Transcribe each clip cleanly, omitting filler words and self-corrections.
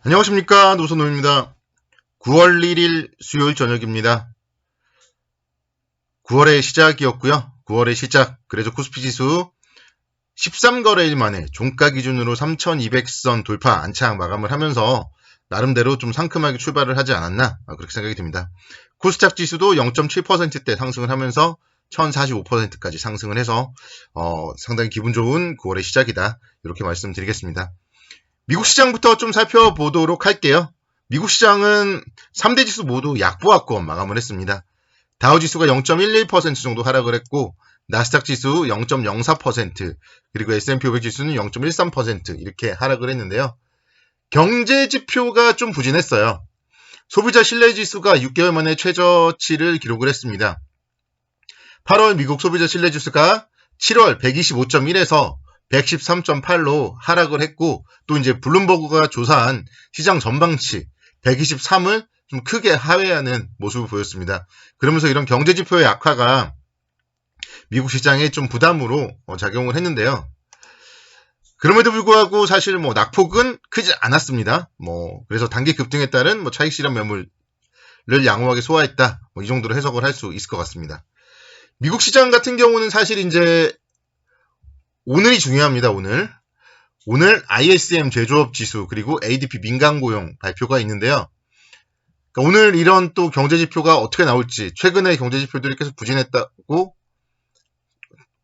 안녕하십니까, 노선호입니다. 9월 1일 수요일 저녁입니다. 9월의 시작이었고요. 9월의 시작, 그래서 코스피 지수 13거래일 만에 종가 기준으로 3200선 돌파 안착 마감을 하면서 나름대로 좀 상큼하게 출발을 하지 않았나, 그렇게 생각이 듭니다. 코스닥 지수도 0.7%대 상승을 하면서 1045%까지 상승을 해서 상당히 기분 좋은 9월의 시작이다, 이렇게 말씀드리겠습니다. 미국 시장부터 좀 살펴보도록 할게요. 미국 시장은 3대 지수 모두 약보합권 마감을 했습니다. 다우지수가 0.11% 정도 하락을 했고, 나스닥 지수 0.04%, 그리고 S&P 500 지수는 0.13% 이렇게 하락을 했는데요. 경제 지표가 좀 부진했어요. 소비자 신뢰 지수가 6개월 만에 최저치를 기록을 했습니다. 8월 미국 소비자 신뢰 지수가 7월 125.1에서 113.8로 하락을 했고, 또 이제 블룸버그가 조사한 시장 전망치 123을 좀 크게 하회하는 모습을 보였습니다. 그러면서 이런 경제지표의 약화가 미국 시장에 좀 부담으로 작용을 했는데요. 그럼에도 불구하고 사실 낙폭은 크지 않았습니다. 그래서 단기 급등에 따른 차익 실현 매물을 양호하게 소화했다, 이 정도로 해석을 할 수 있을 것 같습니다. 미국 시장 같은 경우는 사실 이제 오늘이 중요합니다. 오늘 ISM 제조업 지수 그리고 ADP 민간 고용 발표가 있는데요. 그러니까 오늘 이런 또 경제 지표가 어떻게 나올지, 최근에 경제 지표들이 계속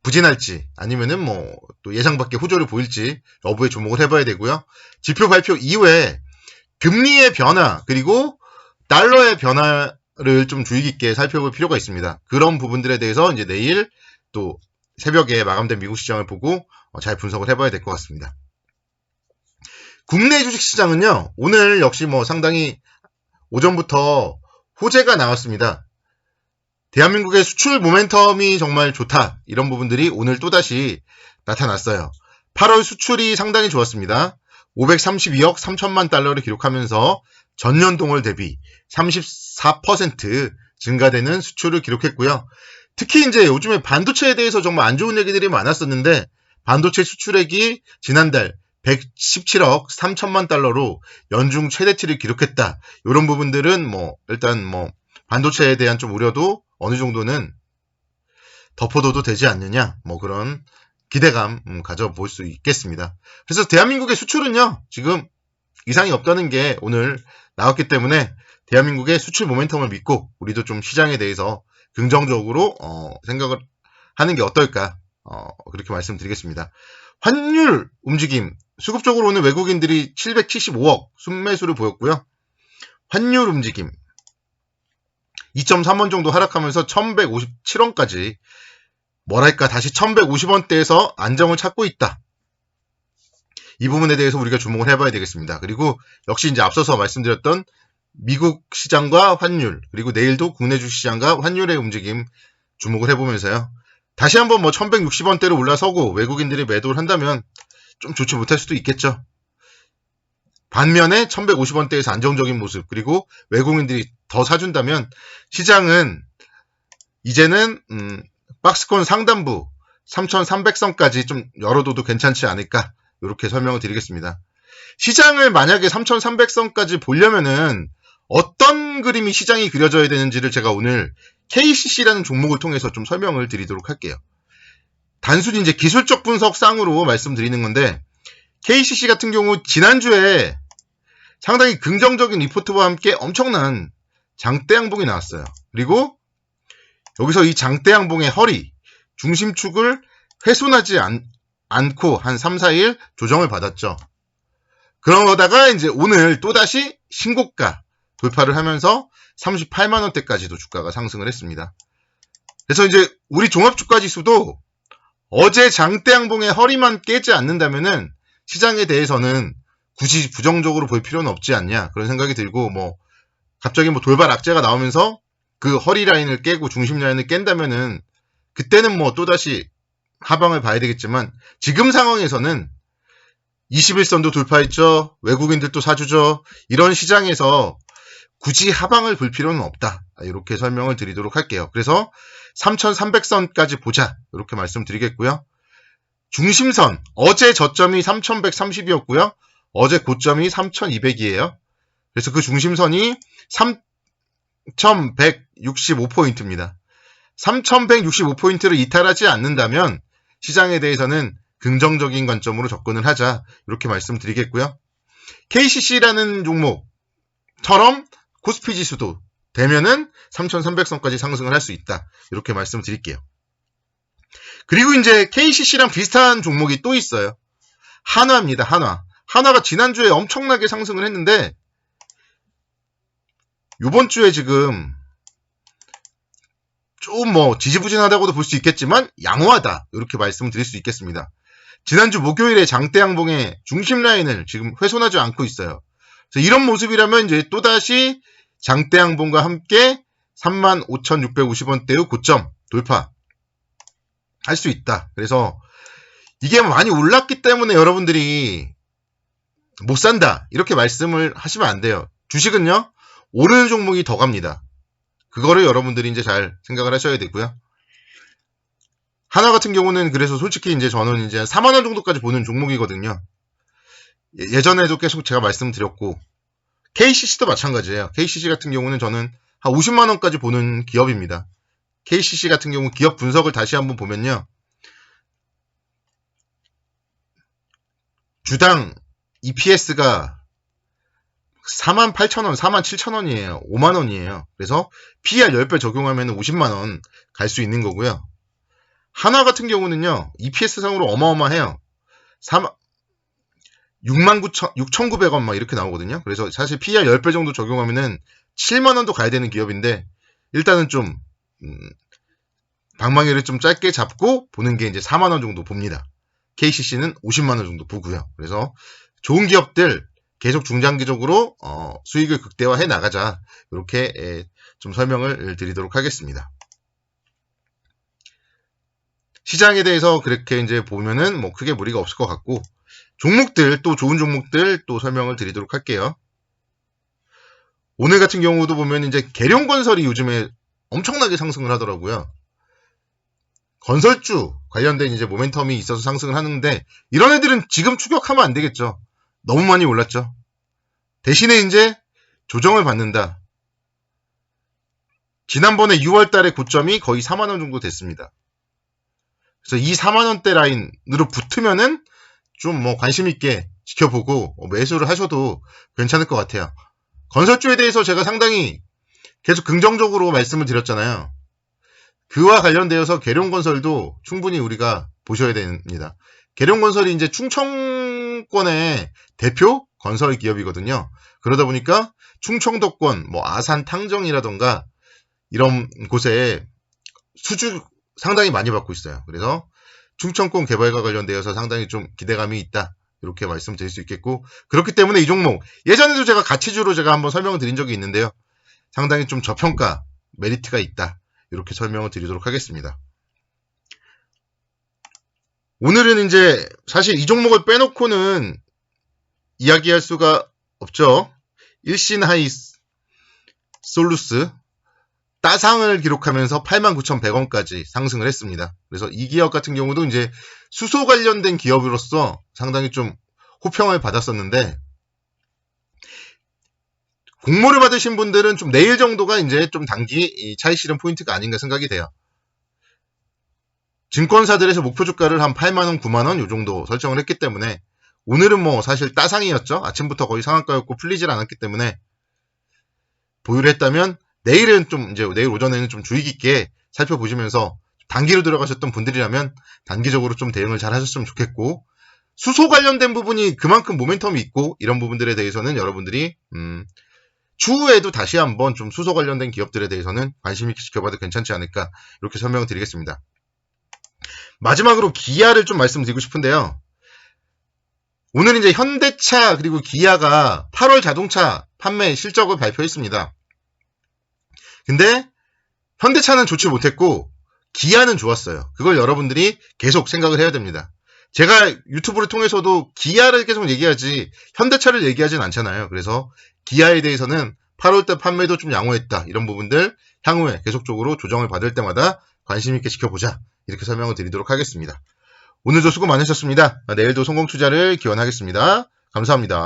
부진할지 아니면은 또 예상 밖의 호조를 보일지 여부에 주목을 해봐야 되고요. 지표 발표 이후에 금리의 변화 그리고 달러의 변화를 좀 주의 깊게 살펴볼 필요가 있습니다. 그런 부분들에 대해서 이제 내일 또 새벽에 마감된 미국 시장을 보고 잘 분석을 해봐야 될 것 같습니다. 국내 주식시장은요, 오늘 역시 상당히 오전부터 호재가 나왔습니다. 대한민국의 수출 모멘텀이 정말 좋다, 이런 부분들이 오늘 또다시 나타났어요. 8월 수출이 상당히 좋았습니다. 532억 3천만 달러를 기록하면서 전년 동월 대비 34% 증가되는 수출을 기록했고요. 특히 이제 요즘에 반도체에 대해서 정말 안 좋은 얘기들이 많았었는데, 반도체 수출액이 지난달 117억 3천만 달러로 연중 최대치를 기록했다. 이런 부분들은 일단 반도체에 대한 좀 우려도 어느 정도는 덮어둬도 되지 않느냐, 그런 기대감 가져볼 수 있겠습니다. 그래서 대한민국의 수출은요, 지금 이상이 없다는 게 오늘 나왔기 때문에 대한민국의 수출 모멘텀을 믿고 우리도 좀 시장에 대해서 긍정적으로 생각을 하는 게 어떨까, 그렇게 말씀드리겠습니다. 환율 움직임, 수급적으로 오늘 외국인들이 775억 순매수를 보였고요. 환율 움직임 2.3원 정도 하락하면서 1157원까지 다시 1150원대에서 안정을 찾고 있다. 이 부분에 대해서 우리가 주목을 해봐야 되겠습니다. 그리고 역시 이제 앞서서 말씀드렸던 미국 시장과 환율, 그리고 내일도 국내 주식시장과 환율의 움직임 주목을 해보면서요, 다시 한번 1160원대로 올라서고 외국인들이 매도를 한다면 좀 좋지 못할 수도 있겠죠. 반면에 1150원대에서 안정적인 모습, 그리고 외국인들이 더 사준다면 시장은 이제는 박스권 상단부 3300선까지 좀 열어둬도 괜찮지 않을까, 이렇게 설명을 드리겠습니다. 시장을 만약에 3300선까지 보려면은 어떤 그림이 시장이 그려져야 되는지를 제가 오늘 KCC라는 종목을 통해서 좀 설명을 드리도록 할게요. 단순히 이제 기술적 분석 쌍으로 말씀드리는 건데, KCC 같은 경우 지난주에 상당히 긍정적인 리포트와 함께 엄청난 장대 양봉이 나왔어요. 그리고 여기서 이 장대 양봉의 허리, 중심축을 훼손하지 않고 한 3, 4일 조정을 받았죠. 그러다가 이제 오늘 또다시 신고가 돌파를 하면서 38만원대까지도 주가가 상승을 했습니다. 그래서 이제 우리 종합주가지수도 어제 장대 양봉의 허리만 깨지 않는다면은 시장에 대해서는 굳이 부정적으로 볼 필요는 없지 않냐, 그런 생각이 들고, 갑자기 돌발 악재가 나오면서 그 허리 라인을 깨고 중심 라인을 깬다면은 그때는 또다시 하방을 봐야 되겠지만, 지금 상황에서는 21선도 돌파했죠. 외국인들도 사주죠. 이런 시장에서 굳이 하방을 볼 필요는 없다, 이렇게 설명을 드리도록 할게요. 그래서 3300선까지 보자, 이렇게 말씀드리겠고요. 중심선, 어제 저점이 3130이었고요. 어제 고점이 3,200이에요. 그래서 그 중심선이 3,165포인트입니다. 3,165포인트를 이탈하지 않는다면 시장에 대해서는 긍정적인 관점으로 접근을 하자, 이렇게 말씀드리겠고요. KCC라는 종목처럼 코스피 지수도 되면은 3,300선까지 상승을 할 수 있다, 이렇게 말씀드릴게요. 그리고 이제 KCC랑 비슷한 종목이 또 있어요. 한화입니다. 한화가 지난주에 엄청나게 상승을 했는데 이번 주에 지금 좀 지지부진하다고도 볼 수 있겠지만 양호하다, 이렇게 말씀을 드릴 수 있겠습니다. 지난주 목요일에 장대양봉의 중심 라인을 지금 훼손하지 않고 있어요. 그래서 이런 모습이라면 이제 또다시 장대양봉과 함께 35,650원대의 고점 돌파 할 수 있다. 그래서 이게 많이 올랐기 때문에 여러분들이 못 산다, 이렇게 말씀을 하시면 안 돼요. 주식은요, 오르는 종목이 더 갑니다. 그거를 여러분들이 이제 잘 생각을 하셔야 되고요. 하나 같은 경우는 그래서 솔직히 이제 저는 이제 4만원 정도까지 보는 종목이거든요. 예전에도 계속 제가 말씀드렸고, KCC도 마찬가지예요. KCC 같은 경우는 저는 한 50만원까지 보는 기업입니다. KCC 같은 경우 기업 분석을 다시 한번 보면요, 주당 EPS가 48,000원, 47,000원이에요. 5만원이에요. 그래서 PER 10배 적용하면 50만원 갈 수 있는 거고요. 하나 같은 경우는요, EPS상으로 어마어마해요. 6,900원 막 이렇게 나오거든요. 그래서 사실 PER 10배 정도 적용하면은 7만원도 가야 되는 기업인데, 일단은 좀 방망이를 좀 짧게 잡고 보는 게 이제 4만원 정도 봅니다. KCC는 50만원 정도 보고요. 그래서 좋은 기업들 계속 중장기적으로 수익을 극대화해 나가자, 이렇게 좀 설명을 드리도록 하겠습니다. 시장에 대해서 그렇게 이제 보면은 크게 무리가 없을 것 같고, 종목들, 또 좋은 종목들 또 설명을 드리도록 할게요. 오늘 같은 경우도 보면 이제 계룡건설이 요즘에 엄청나게 상승을 하더라고요. 건설주 관련된 이제 모멘텀이 있어서 상승을 하는데, 이런 애들은 지금 추격하면 안 되겠죠. 너무 많이 올랐죠. 대신에 이제 조정을 받는다. 지난번에 6월 달에 고점이 거의 4만원 정도 됐습니다. 그래서 이 4만원대 라인으로 붙으면은 좀 관심 있게 지켜보고 매수를 하셔도 괜찮을 것 같아요. 건설주에 대해서 제가 상당히 계속 긍정적으로 말씀을 드렸잖아요. 그와 관련되어서 계룡건설도 충분히 우리가 보셔야 됩니다. 계룡건설이 이제 충청권의 대표 건설 기업이거든요. 그러다 보니까 충청도권, 아산 탕정이라던가 이런 곳에 수주 상당히 많이 받고 있어요. 그래서 충청권 개발과 관련되어서 상당히 좀 기대감이 있다, 이렇게 말씀드릴 수 있겠고, 그렇기 때문에 이 종목 예전에도 제가 가치주로 제가 한번 설명을 드린 적이 있는데요, 상당히 좀 저평가 메리트가 있다, 이렇게 설명을 드리도록 하겠습니다. 오늘은 이제 사실 이 종목을 빼놓고는 이야기할 수가 없죠. 일신하이 솔루스 따상을 기록하면서 89,100원까지 상승을 했습니다. 그래서 이 기업 같은 경우도 이제 수소 관련된 기업으로서 상당히 좀 호평을 받았었는데, 공모를 받으신 분들은 좀 내일 정도가 이제 좀 단기 차익 실현 포인트가 아닌가 생각이 돼요. 증권사들에서 목표 주가를 한 8만원, 9만원 요 정도 설정을 했기 때문에, 오늘은 사실 따상이었죠. 아침부터 거의 상한가였고 풀리질 않았기 때문에 보유를 했다면, 내일은 좀 이제 내일 오전에는 좀 주의 깊게 살펴보시면서 단기로 들어가셨던 분들이라면 단기적으로 좀 대응을 잘 하셨으면 좋겠고, 수소 관련된 부분이 그만큼 모멘텀이 있고 이런 부분들에 대해서는 여러분들이 추후에도 다시 한번 좀 수소 관련된 기업들에 대해서는 관심 있게 지켜봐도 괜찮지 않을까, 이렇게 설명을 드리겠습니다. 마지막으로 기아를 좀 말씀드리고 싶은데요. 오늘 이제 현대차 그리고 기아가 8월 자동차 판매 실적을 발표했습니다. 근데 현대차는 좋지 못했고 기아는 좋았어요. 그걸 여러분들이 계속 생각을 해야 됩니다. 제가 유튜브를 통해서도 기아를 계속 얘기하지 현대차를 얘기하진 않잖아요. 그래서 기아에 대해서는 8월달 판매도 좀 양호했다, 이런 부분들 향후에 계속적으로 조정을 받을 때마다 관심 있게 지켜보자, 이렇게 설명을 드리도록 하겠습니다. 오늘도 수고 많으셨습니다. 내일도 성공 투자를 기원하겠습니다. 감사합니다.